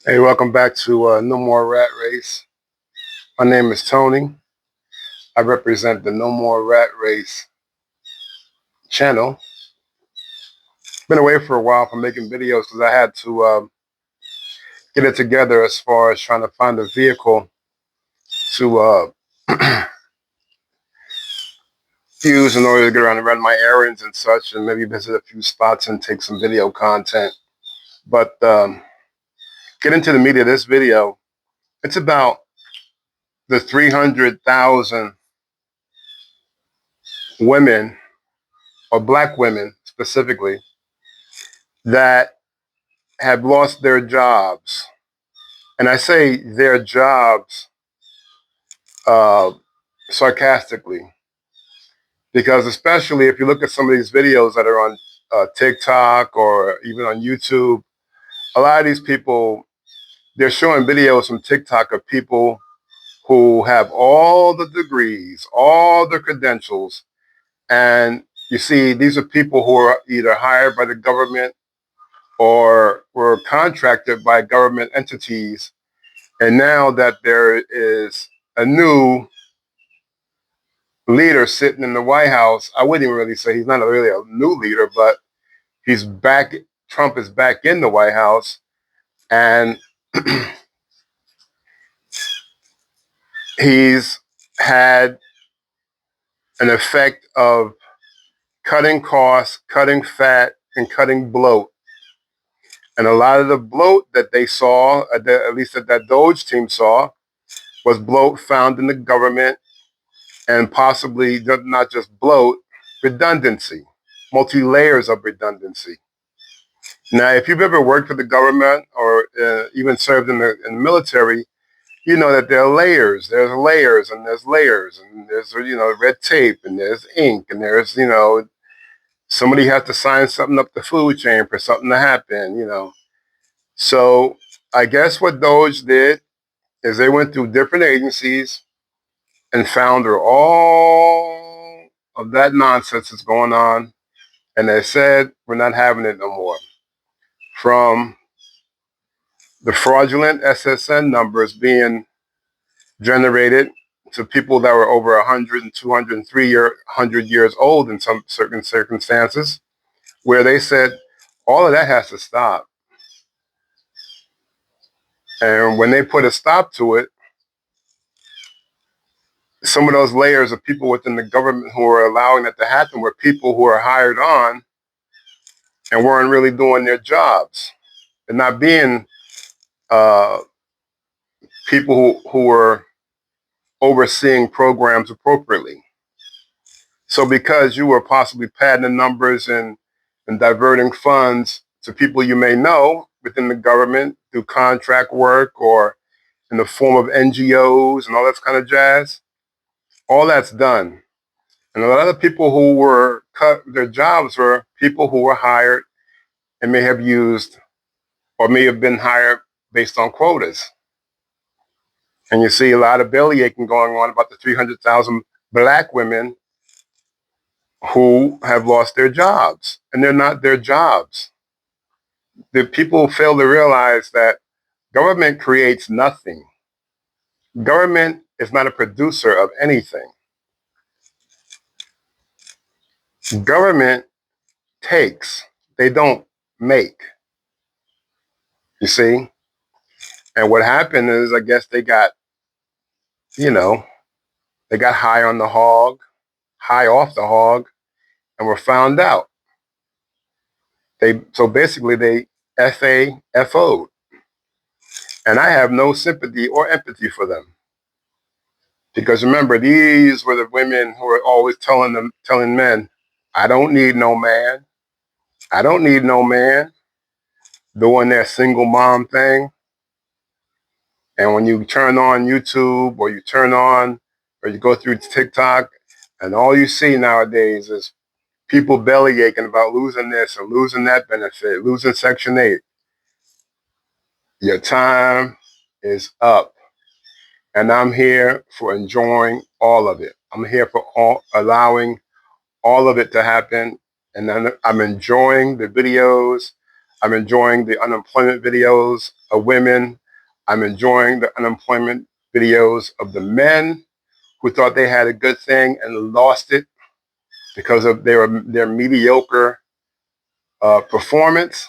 Hey, welcome back to No More Rat Race. My name is Tony. I represent the No More Rat Race channel. Been away for a while from making videos because I had to get it together as far as trying to find a vehicle to use in order to get around and run my errands and such, and maybe visit a few spots and take some video content. But get into the meat of this video. It's about the 300,000 women, or black women specifically, that have lost their jobs. And I say their jobs uh, sarcastically, because especially if you look at some of these videos that are on TikTok or even on YouTube, a lot of these people, they're showing videos from TikTok of people who have all the degrees, all the credentials. And you see, these are people who are either hired by the government or were contracted by government entities. And now that there is a new leader sitting in the White House, I wouldn't even really say he's not really a new leader, but he's back. Trump is back in the White House, and he's had an effect of cutting costs, cutting fat, and cutting bloat. And a lot of the bloat that they saw, at least that Doge team saw, was bloat found in the government, and possibly not just bloat, redundancy, multi-layers of redundancy. Now, if you've ever worked for the government or even served in the military, you know that there are layers. There's layers and there's layers, and there's red tape, and there's ink, and there's somebody has to sign something up the food chain for something to happen. So I guess what Doge did is they went through different agencies and found where all of that nonsense is going on, and they said we're not having it no more. From the fraudulent SSN numbers being generated to people that were over 100 and 200 and 300 years old in some certain circumstances, where they said all of that has to stop. And when they put a stop to it, some of those layers of people within the government who were allowing that to happen were people who were hired on and weren't really doing their jobs and not being uh, people who were overseeing programs appropriately. So because you were possibly padding the numbers and diverting funds to people you may know within the government through contract work or in the form of NGOs and all that kind of jazz, all that's done. And a lot of people who were cut, their jobs were people who were hired and may have used or may have been hired based on quotas. And you see a lot of belly aching going on about the 300,000 black women who have lost their jobs. And they're not their jobs. The people fail to realize that government creates nothing. Government is not a producer of anything. Government takes, they don't make. You see? And what happened is, I guess you know, they got high on the hog, high off the hog, and were found out. So basically they FO'd. And I have no sympathy or empathy for them. Because remember, these were the women who were always telling men, I don't need no man. I don't need no man, doing their single mom thing. And when you turn on YouTube or you go through TikTok, and all you see nowadays is people belly aching about losing this or losing that benefit, losing Section 8. Your time is up. And I'm here for enjoying all of it. I'm here for allowing all of it to happen. And then I'm enjoying the videos. I'm enjoying the unemployment videos of women. I'm enjoying the unemployment videos of the men who thought they had a good thing and lost it because of their mediocre performance.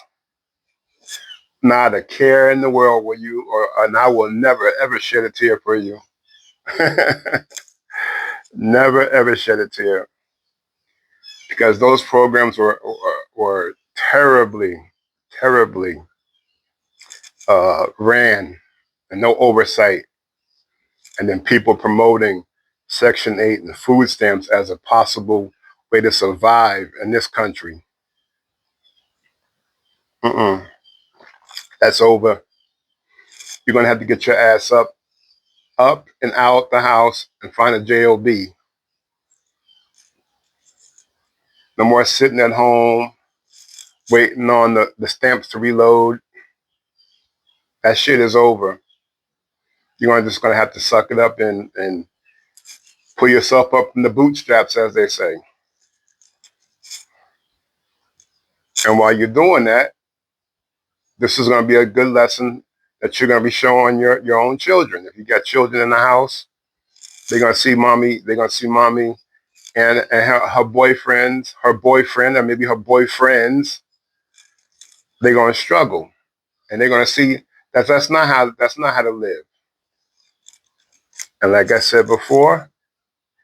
Not a care in the world will you, and I will never ever shed a tear for you. Never ever shed a tear, because those programs were terribly ran, and no oversight, and then people promoting Section 8 and food stamps as a possible way to survive in this country. That's over. You're gonna have to get your ass up and out the house and find a job. No more sitting at home waiting on the stamps to reload. That shit is over. You're just gonna have to suck it up and pull yourself up from the bootstraps, as they say. And while you're doing that, this is gonna be a good lesson that you're gonna be showing your own children. If you got children in the house, they're gonna see mommy. They're gonna see mommy and her boyfriends, her boyfriend, or maybe her boyfriends. They're gonna struggle, and they're gonna see that's not how to live. And like I said before,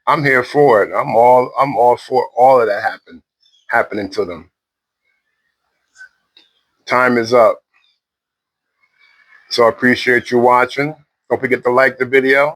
I'm here for it. I'm all for all of that happening to them. Time is up. So I appreciate you watching. Don't forget to like the video.